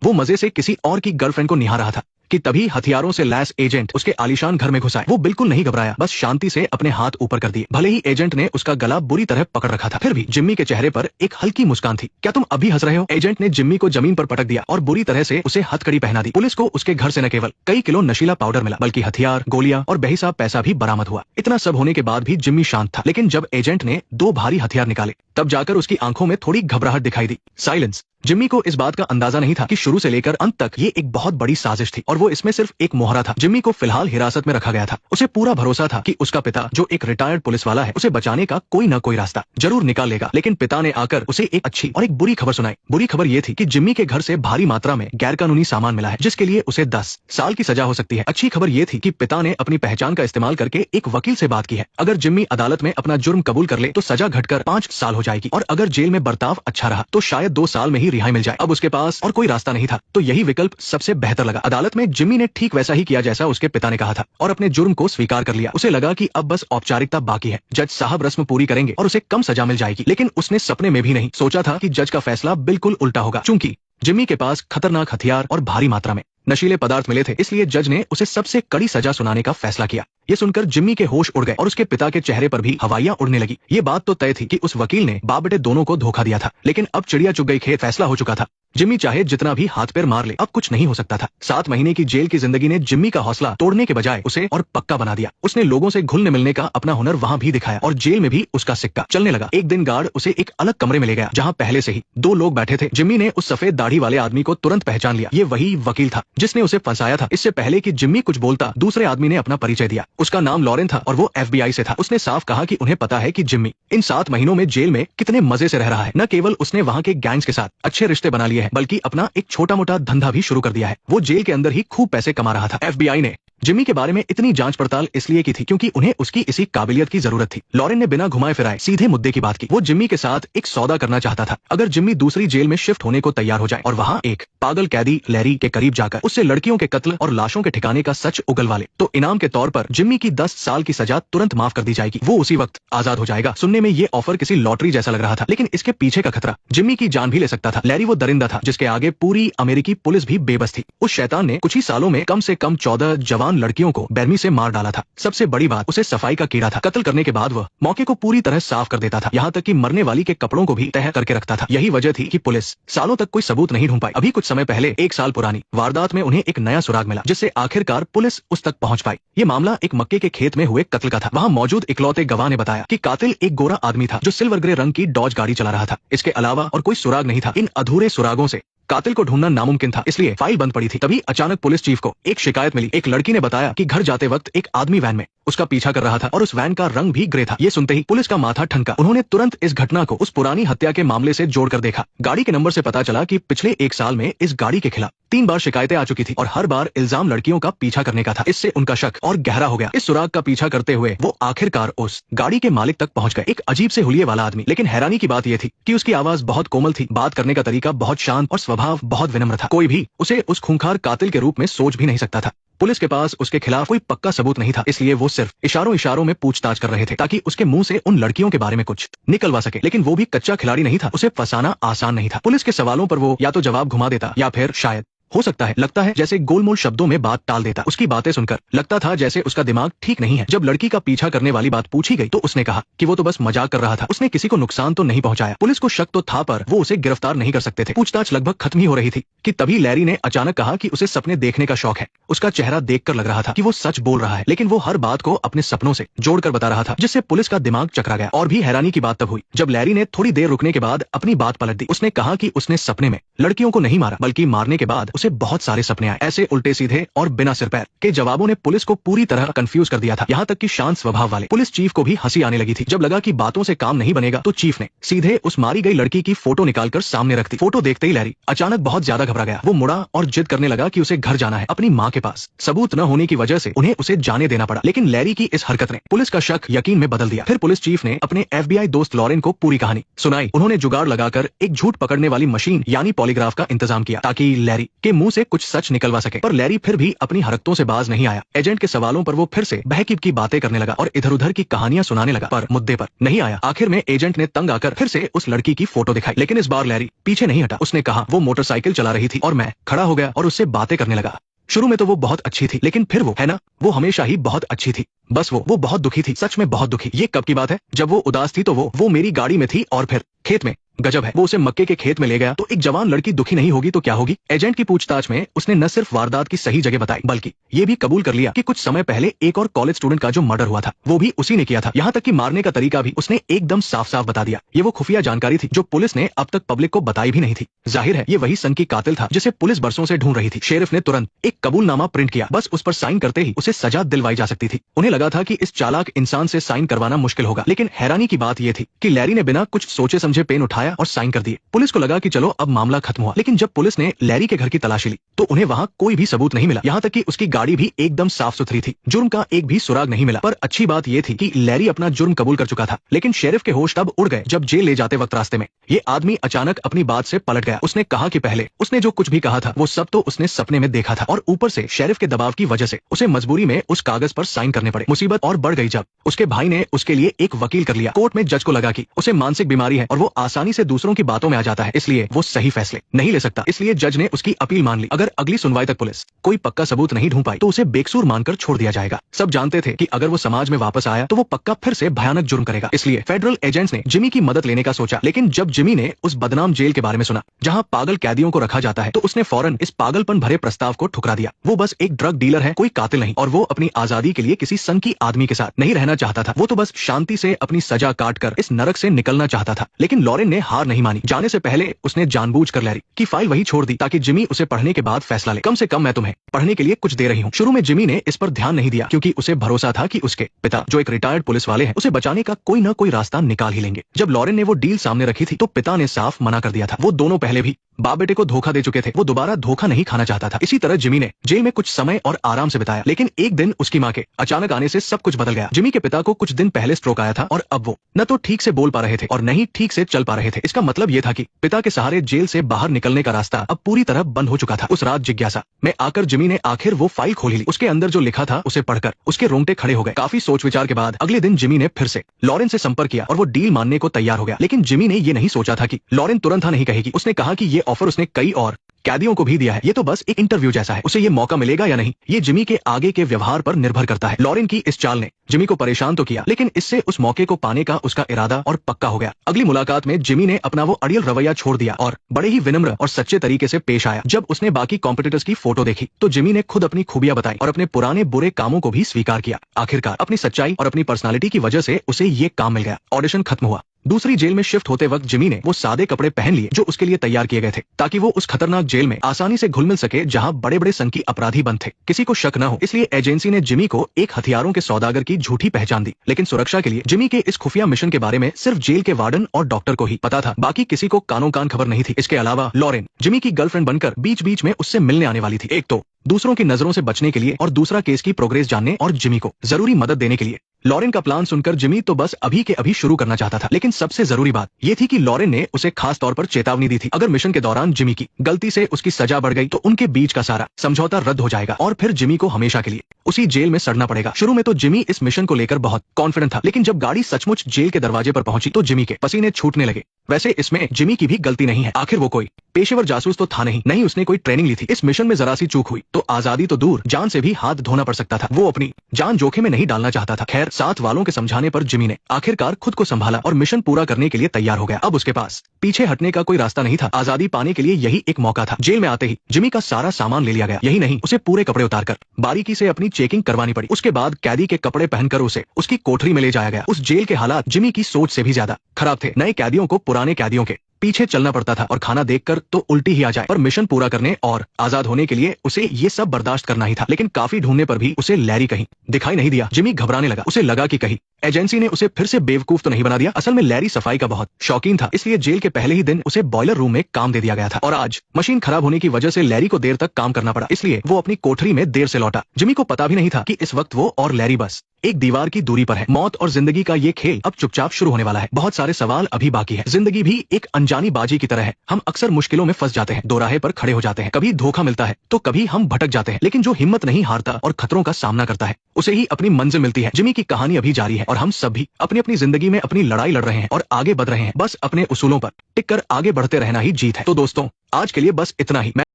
वो मजे से किसी और की गर्लफ्रेंड को निहार रहा था कि तभी हथियारों से लैस एजेंट उसके आलीशान घर में घुस आए। वो बिल्कुल नहीं घबराया, बस शांति से अपने हाथ ऊपर कर दिए। भले ही एजेंट ने उसका गला बुरी तरह पकड़ रखा था, फिर भी जिम्मी के चेहरे पर एक हल्की मुस्कान थी। क्या तुम अभी हंस रहे हो? एजेंट ने जिम्मी को जमीन पर पटक दिया और बुरी तरह से उसे हथकड़ी पहना दी। पुलिस को उसके घर से न केवल कई किलो नशीला पाउडर मिला, बल्कि हथियार, गोलियां और बेहिसाब पैसा भी बरामद हुआ। इतना सब होने के बाद भी जिम्मी शांत था, लेकिन जब एजेंट ने 2 भारी हथियार निकाले तब जाकर उसकी आंखों में थोड़ी घबराहट दिखाई दी। साइलेंस। जिम्मी को इस बात का अंदाजा नहीं था कि शुरू से लेकर अंत तक ये एक बहुत बड़ी साजिश थी और वो इसमें सिर्फ एक मोहरा था। जिम्मी को फिलहाल हिरासत में रखा गया था। उसे पूरा भरोसा था कि उसका पिता, जो एक रिटायर्ड पुलिस वाला है, उसे बचाने का कोई न कोई रास्ता जरूर निकाल लेगा। लेकिन पिता ने आकर उसे एक अच्छी और एक बुरी खबर सुनाई। बुरी खबर ये थी कि जिम्मी के घर से भारी मात्रा में गैरकानूनी सामान मिला है, जिसके लिए उसे 10 साल की सजा हो सकती है। अच्छी खबर ये थी कि पिता ने अपनी पहचान का इस्तेमाल करके एक वकील से बात की है। अगर जिम्मी अदालत में अपना जुर्म कबूल कर ले तो सजा घटकर 5 साल हो जाएगी और अगर जेल में बर्ताव अच्छा रहा तो शायद 2 साल में ही रिहाई मिल जाए। अब उसके पास और कोई रास्ता नहीं था, तो यही विकल्प सबसे बेहतर लगा। अदालत में जिम्मी ने ठीक वैसा ही किया जैसा उसके पिता ने कहा था और अपने जुर्म को स्वीकार कर लिया। उसे लगा कि अब बस औपचारिकता बाकी है, जज साहब रस्म पूरी करेंगे और उसे कम सजा मिल जाएगी। लेकिन उसने सपने में भी नहीं सोचा था कि जज का फैसला बिल्कुल उल्टा होगा। चूंकि जिम्मी के पास खतरनाक हथियार और भारी मात्रा में नशीले पदार्थ मिले थे, इसलिए जज ने उसे सबसे कड़ी सजा सुनाने का फैसला किया। ये सुनकर जिम्मी के होश उड़ गए और उसके पिता के चेहरे पर भी हवाइयां उड़ने लगी। ये बात तो तय थी कि उस वकील ने बाप बेटे दोनों को धोखा दिया था, लेकिन अब चिड़िया चुग गई खेत फैसला हो चुका था। जिम्मी चाहे जितना भी हाथ पैर मार ले, अब कुछ नहीं हो सकता था। 7 महीने की जेल की जिंदगी ने जिम्मी का हौसला तोड़ने के बजाय उसे और पक्का बना दिया। उसने लोगों से घुलने मिलने का अपना हुनर वहाँ भी दिखाया और जेल में भी उसका सिक्का चलने लगा। एक दिन गार्ड उसे एक अलग कमरे में ले गया, जहाँ पहले से ही 2 लोग बैठे थे। जिम्मी ने उस सफेद दाढ़ी वाले आदमी को तुरंत पहचान लिया। ये वही वकील था जिसने उसे फंसाया था। इससे पहले कि जिम्मी कुछ बोलता, दूसरे आदमी ने अपना परिचय दिया। उसका नाम लॉरेन था और वो FBI से था। उसने साफ कहा कि उन्हें पता है कि जिम्मी इन 7 महीनों में जेल में कितने मजे से रह रहा है। न केवल उसने वहाँ के गैंग्स के साथ अच्छे रिश्ते बना लिए हैं, बल्कि अपना एक छोटा मोटा धंधा भी शुरू कर दिया है। वो जेल के अंदर ही खूब पैसे कमा रहा था। FBI ने जिम्मी के बारे में इतनी जांच पड़ताल इसलिए की थी क्योंकि उन्हें उसकी इसी काबिलियत की जरूरत थी। लॉरेन ने बिना घुमाए फिराए सीधे मुद्दे की बात की। वो जिम्मी के साथ एक सौदा करना चाहता था। अगर जिम्मी दूसरी जेल में शिफ्ट होने को तैयार हो जाए और वहाँ एक पागल कैदी लैरी के करीब जाकर उससे लड़कियों के कत्ल और लाशों के ठिकाने का सच उगलवा ले, तो इनाम के तौर पर जिम्मी की 10 साल की सजा तुरंत माफ कर दी जाएगी। वो उसी वक्त आजाद हो जाएगा। सुनने में ये ऑफर किसी लॉटरी जैसा लग रहा था, लेकिन इसके पीछे का खतरा जिम्मी की जान भी ले सकता था। लैरी वो दरिंदा था जिसके आगे पूरी अमेरिकी पुलिस भी बेबस थी। उस शैतान ने कुछ ही सालों में कम से कम 14 जवान लड़कियों को बेरहमी से मार डाला था। सबसे बड़ी बात, उसे सफाई का कीड़ा था। कत्ल करने के बाद वह मौके को पूरी तरह साफ कर देता था, यहाँ तक कि मरने वाली के कपड़ों को भी तह करके रखता था। यही वजह थी कि पुलिस सालों तक कोई सबूत नहीं ढूंढ पाई। अभी कुछ समय पहले 1 साल पुरानी वारदात में उन्हें एक नया सुराग मिला, जिससे आखिरकार पुलिस उस तक पहुंच पाई। ये मामला एक मक्के के खेत में हुए कत्ल का था। वहाँ मौजूद इकलौते गवाह ने बताया कि कातिल एक गोरा आदमी था जो सिल्वर ग्रे रंग की डॉज गाड़ी चला रहा था। इसके अलावा और कोई सुराग नहीं था। इन अधूरे सुरागों से कातिल को ढूंढना नामुमकिन था, इसलिए फाइल बंद पड़ी थी। तभी अचानक पुलिस चीफ को एक शिकायत मिली। एक लड़की ने बताया कि घर जाते वक्त एक आदमी वैन में उसका पीछा कर रहा था और उस वैन का रंग भी ग्रे था। ये सुनते ही पुलिस का माथा ठनका। उन्होंने तुरंत इस घटना को उस पुरानी हत्या के मामले से जोड़कर देखा। गाड़ी के नंबर से पता चला कि पिछले 1 साल में इस गाड़ी के खिलाफ 3 बार शिकायतें आ चुकी थी और हर बार इल्जाम लड़कियों का पीछा करने का था। इससे उनका शक और गहरा हो गया। इस सुराग का पीछा करते हुए वो आखिरकार उस गाड़ी के मालिक तक पहुंच गए, एक अजीब से हुलिये वाला आदमी। लेकिन हैरानी की बात यह थी कि उसकी आवाज बहुत कोमल थी, बात करने का तरीका बहुत शांत और स्वभाव बहुत विनम्र था। कोई भी उसे उस खूंखार कातिल के रूप में सोच भी नहीं सकता था। पुलिस के पास उसके खिलाफ कोई पक्का सबूत नहीं था, इसलिए वो सिर्फ इशारों में पूछताछ कर रहे थे ताकि उसके मुंह से उन लड़कियों के बारे में कुछ निकलवा सके। लेकिन वो भी कच्चा खिलाड़ी नहीं था, उसे फंसाना आसान नहीं था। पुलिस के सवालों पर वो या तो जवाब घुमा देता या फिर शायद हो सकता है लगता है जैसे गोलमोल शब्दों में बात टाल देता। उसकी बातें सुनकर लगता था जैसे उसका दिमाग ठीक नहीं है। जब लड़की का पीछा करने वाली बात पूछी गई तो उसने कहा कि वो तो बस मजाक कर रहा था, उसने किसी को नुकसान तो नहीं पहुंचाया। पुलिस को शक तो था पर वो उसे गिरफ्तार नहीं कर सकते थे। पूछताछ लगभग खत्म ही हो रही थी कि तभी लैरी ने अचानक कहा कि उसे सपने देखने का शौक है। उसका चेहरा देखकर लग रहा था कि वो सच बोल रहा है, लेकिन वो हर बात को अपने सपनों से जोड़कर बता रहा था, जिससे पुलिस का दिमाग चकरा गया। और भी हैरानी की बात तब हुई जब लैरी ने थोड़ी देर रुकने के बाद अपनी बात पलट दी। उसने कहा कि उसने सपने में लड़कियों को नहीं मारा, बल्कि मारने के बाद उसे बहुत सारे सपने आए, ऐसे उल्टे सीधे और बिना सिर पैर के जवाबों ने पुलिस को पूरी तरह कंफ्यूज कर दिया था। यहाँ तक कि शांत स्वभाव वाले पुलिस चीफ को भी हंसी आने लगी थी। जब लगा कि बातों से काम नहीं बनेगा तो चीफ ने सीधे उस मारी गई लड़की की फोटो निकालकर सामने रख दी। फोटो देखते ही लैरी अचानक बहुत ज्यादा घबरा गया। वो मुड़ा और जिद करने लगा कि उसे घर जाना है, अपनी माँ के पास। सबूत न होने की वजह से उन्हें उसे जाने देना पड़ा, लेकिन लैरी की इस हरकत ने पुलिस का शक यकीन में बदल दिया। फिर पुलिस चीफ ने अपने FBI दोस्त लॉरेन को पूरी कहानी सुनाई। उन्होंने जुगाड़ लगाकर एक झूठ पकड़ने वाली मशीन यानी पॉलीग्राफ का इंतजाम किया ताकि लैरी कि मुंह से कुछ सच निकलवा सके, पर लैरी फिर भी अपनी हरकतों से बाज नहीं आया। एजेंट के सवालों पर वो फिर से बहकीब की बातें करने लगा और इधर उधर की कहानियां सुनाने लगा, पर मुद्दे पर नहीं आया। आखिर में एजेंट ने तंग आकर फिर से उस लड़की की फोटो दिखाई, लेकिन इस बार लैरी पीछे नहीं हटा। उसने कहा वो मोटरसाइकिल चला रही थी और मैं खड़ा हो गया और उससे बातें करने लगा। शुरू में तो वो बहुत अच्छी थी, लेकिन फिर वो, है ना, वो हमेशा ही बहुत अच्छी थी। बस वो बहुत दुखी थी, सच में बहुत दुखी। ये कब की बात है? जब वो उदास थी तो वो मेरी गाड़ी में थी और फिर खेत में। गजब है, वो उसे मक्के के खेत में ले गया तो एक जवान लड़की दुखी नहीं होगी तो क्या होगी? एजेंट की पूछताछ में उसने न सिर्फ वारदात की सही जगह बताई, बल्कि ये भी कबूल कर लिया कि कुछ समय पहले एक और कॉलेज स्टूडेंट का जो मर्डर हुआ था वो भी उसी ने किया था। यहाँ तक कि मारने का तरीका भी उसने एकदम साफ साफ बता दिया। ये वो खुफिया जानकारी थी जो पुलिस ने अब तक पब्लिक को बताई भी नहीं थी। जाहिर है ये वही सन की कातिल था जिसे पुलिस बरसों से ढूंढ रही थी। शेरिफ ने तुरंत एक कबूलनामा प्रिंट किया, बस उस पर साइन करते ही उसे सजा दिलवाई जा सकती थी। उन्हें लगा था कि इस चालाक इंसान से साइन करवाना मुश्किल होगा, लेकिन हैरानी की बात यह थी कि लैरी ने बिना कुछ सोचे समझे पेन उठाया और साइन कर दिए। पुलिस को लगा कि चलो अब मामला खत्म हुआ, लेकिन जब पुलिस ने लैरी के घर की तलाशी ली तो उन्हें वहाँ कोई भी सबूत नहीं मिला। यहाँ तक कि उसकी गाड़ी भी एकदम साफ सुथरी थी, जुर्म का एक भी सुराग नहीं मिला। पर अच्छी बात यह थी कि लैरी अपना जुर्म कबूल कर चुका था। लेकिन शेरिफ के होश तब उड़ गए जब जेल ले जाते वक्त रास्ते में ये आदमी अचानक अपनी बात से पलट गया। उसने कहा कि पहले उसने जो कुछ भी कहा था वो सब तो उसने सपने में देखा था और ऊपर से शेरिफ के दबाव की वजह से उसे मजबूरी में उस कागज पर साइन करने पड़े। मुसीबत और बढ़ गई जब उसके भाई ने उसके लिए एक वकील कर लिया। कोर्ट में जज को लगा कि उसे मानसिक बीमारी है और वो आसानी से दूसरों की बातों में आ जाता है, इसलिए वो सही फैसले नहीं ले सकता। इसलिए जज ने उसकी अपील मान ली। अगर अगली सुनवाई तक पुलिस कोई पक्का सबूत नहीं ढूंढ पाई तो उसे बेकसूर मानकर छोड़ दिया जाएगा। सब जानते थे कि अगर वो समाज में वापस आया तो वो पक्का फिर से भयानक जुर्म करेगा। इसलिए फेडरल एजेंट्स ने जिमी की मदद लेने का सोचा। लेकिन जब जिमी ने उस बदनाम जेल के बारे में सुना जहां पागल कैदियों को रखा जाता है तो उसने फौरन इस पागलपन भरे प्रस्ताव को ठुकरा दिया। वो बस एक ड्रग डीलर है, कोई कातिल नहीं, और वो अपनी आजादी के लिए किसी संकी आदमी के साथ नहीं रहना चाहता था। वो तो बस शांति से अपनी सजा काट कर इस नरक से निकलना चाहता था। लेकिन लॉरेन ने हार नहीं मानी। जाने से पहले उसने जानबूझकर लैरी की फाइल वही छोड़ दी ताकि जिमी उसे पढ़ने के बाद फैसला ले। कम से कम मैं तुम्हें पढ़ने के लिए कुछ दे रही हूँ। शुरू में जिमी ने इस पर ध्यान नहीं दिया क्योंकि उसे भरोसा था कि उसके पिता जो एक रिटायर्ड पुलिस वाले हैं उसे बचाने का कोई न कोई रास्ता निकाल ही लेंगे। जब लॉरेन ने वो डील सामने रखी थी तो पिता ने साफ मना कर दिया था। वो दोनों पहले भी बाप बेटे को धोखा दे चुके थे, वो दोबारा धोखा नहीं खाना चाहता था। इसी तरह जिमी ने जेल में कुछ समय और आराम से बिताया। लेकिन एक दिन उसकी माँ के अचानक आने से सब कुछ बदल गया। जिमी के पिता को कुछ दिन पहले स्ट्रोक आया था और अब वो न तो ठीक से बोल पा रहे थे और न ही ठीक से चल पा रहे थे। इसका मतलब ये था कि पिता के सहारे जेल से बाहर निकलने का रास्ता अब पूरी तरह बंद हो चुका था। उस रात जिज्ञासा में आकर जिमी ने आखिर वो फाइल खोली ली। उसके अंदर जो लिखा था उसे पढ़कर उसके रोंगटे खड़े हो गए। काफी सोच विचार के बाद अगले दिन जिमी ने फिर से लॉरेन से संपर्क किया और वो डील मानने को तैयार हो गया। लेकिन जिमी ने ये नहीं सोचा था कि लॉरेन तुरंत हाँ नहीं कहेगी। उसने कहा कि ये ऑफर उसने कई और कैदियों को भी दिया है, ये तो बस एक इंटरव्यू जैसा है, उसे ये मौका मिलेगा या नहीं ये जिमी के आगे के व्यवहार पर निर्भर करता है। लॉरेन की इस चाल ने जिमी को परेशान तो किया, लेकिन इससे उस मौके को पाने का उसका इरादा और पक्का हो गया। अगली मुलाकात में जिमी ने अपना वो अड़ियल रवैया छोड़ दिया और बड़े ही विनम्र और सच्चे तरीके से पेश आया। जब उसने बाकी कॉम्पिटिटर्स की फोटो देखी तो जिमी ने खुद अपनी खूबियां बताई और अपने पुराने बुरे कामों को भी स्वीकार किया। आखिरकार अपनी सच्चाई और अपनी पर्सनालिटी की वजह से उसे ये काम मिल गया। ऑडिशन खत्म हुआ। दूसरी जेल में शिफ्ट होते वक्त जिमी ने वो सादे कपड़े पहन लिए जो उसके लिए तैयार किए गए थे ताकि वो उस खतरनाक जेल में आसानी से घुल मिल सके जहां बड़े बड़े संकी अपराधी बंद थे। किसी को शक न हो इसलिए एजेंसी ने जिमी को एक हथियारों के सौदागर की झूठी पहचान दी। लेकिन सुरक्षा के लिए जिमी के इस खुफिया मिशन के बारे में सिर्फ जेल के वार्डन और डॉक्टर को ही पता था, बाकी किसी को कानो कान खबर नहीं थी। इसके अलावा लॉरेन जिमी की गर्लफ्रेंड बनकर बीच बीच में उससे मिलने आने वाली थी। एक तो दूसरों की नजरों से बचने के लिए और दूसरा केस की प्रोग्रेस जानने और जिमी को जरूरी मदद देने के लिए। लॉरेन का प्लान सुनकर जिमी तो बस अभी के अभी शुरू करना चाहता था, लेकिन सबसे जरूरी बात ये थी कि लॉरेन ने उसे खास तौर पर चेतावनी दी थी। अगर मिशन के दौरान जिमी की गलती से उसकी सजा बढ़ गई तो उनके बीच का सारा समझौता रद्द हो जाएगा और फिर जिमी को हमेशा के लिए उसी जेल में सड़ना पड़ेगा। शुरू में तो जिमी इस मिशन को लेकर बहुत कॉन्फिडेंट था, लेकिन जब गाड़ी सचमुच जेल के दरवाजे पर पहुंची तो जिमी के पसीने छूटने लगे। वैसे इसमें जिमी की भी गलती नहीं है, आखिर वो कोई पेशेवर जासूस तो था नहीं उसने कोई ट्रेनिंग ली थी। इस मिशन में जरा सी चूक हुई तो आजादी तो दूर जान से भी हाथ धोना पड़ सकता था। वो अपनी जान जोखिम में नहीं डालना चाहता था। खैर साथ वालों के समझाने पर जिमी ने आखिरकार खुद को संभाला और मिशन पूरा करने के लिए तैयार हो गया। अब उसके पास पीछे हटने का कोई रास्ता नहीं था। आजादी पाने के लिए यही एक मौका था। जेल में आते ही जिमी का सारा सामान ले लिया गया। यही नहीं, उसे पूरे कपड़े उतारकर बारीकी से अपनी चेकिंग करवानी पड़ी। उसके बाद कैदी के कपड़े पहनकर उसे उसकी कोठरी में ले जाया गया। उस जेल के हालात जिमी की सोच से भी ज्यादा खराब थे। नए कैदियों को पुराने कैदियों के पीछे चलना पड़ता था और खाना देखकर तो उल्टी ही आ जाए, पर मिशन पूरा करने और आजाद होने के लिए उसे ये सब बर्दाश्त करना ही था। लेकिन काफी ढूंढने पर भी उसे लैरी कहीं दिखाई नहीं दिया। जिमी घबराने लगा। उसे लगा कि कहीं एजेंसी ने उसे फिर से बेवकूफ तो नहीं बना दिया। असल में लैरी सफाई का बहुत शौकीन था, इसलिए जेल के पहले ही दिन उसे बॉयलर रूम में काम दे दिया गया था और आज मशीन खराब होने की वजह से लैरी को देर तक काम करना पड़ा, इसलिए वो अपनी कोठरी में देर से लौटा। जिमी को पता भी नहीं था कि इस वक्त वो और लैरी बस एक दीवार की दूरी पर है। मौत और जिंदगी का ये खेल अब चुपचाप शुरू होने वाला है। बहुत सारे सवाल अभी बाकी है। जिंदगी भी एक अनजानी बाजी की तरह है। हम अक्सर मुश्किलों में फंस जाते हैं, दोराहे पर खड़े हो जाते हैं, कभी धोखा मिलता है तो कभी हम भटक जाते हैं, लेकिन जो हिम्मत नहीं हारता और खतरों का सामना करता है उसे ही अपनी मंजिल मिलती है। जिमी की कहानी अभी जारी है और हम सब भी अपनी अपनी जिंदगी में अपनी लड़ाई लड़ रहे हैं और आगे बढ़ रहे हैं। बस अपने उसूलों पर टिक कर आगे बढ़ते रहना ही जीत है। तो दोस्तों, आज के लिए बस इतना ही।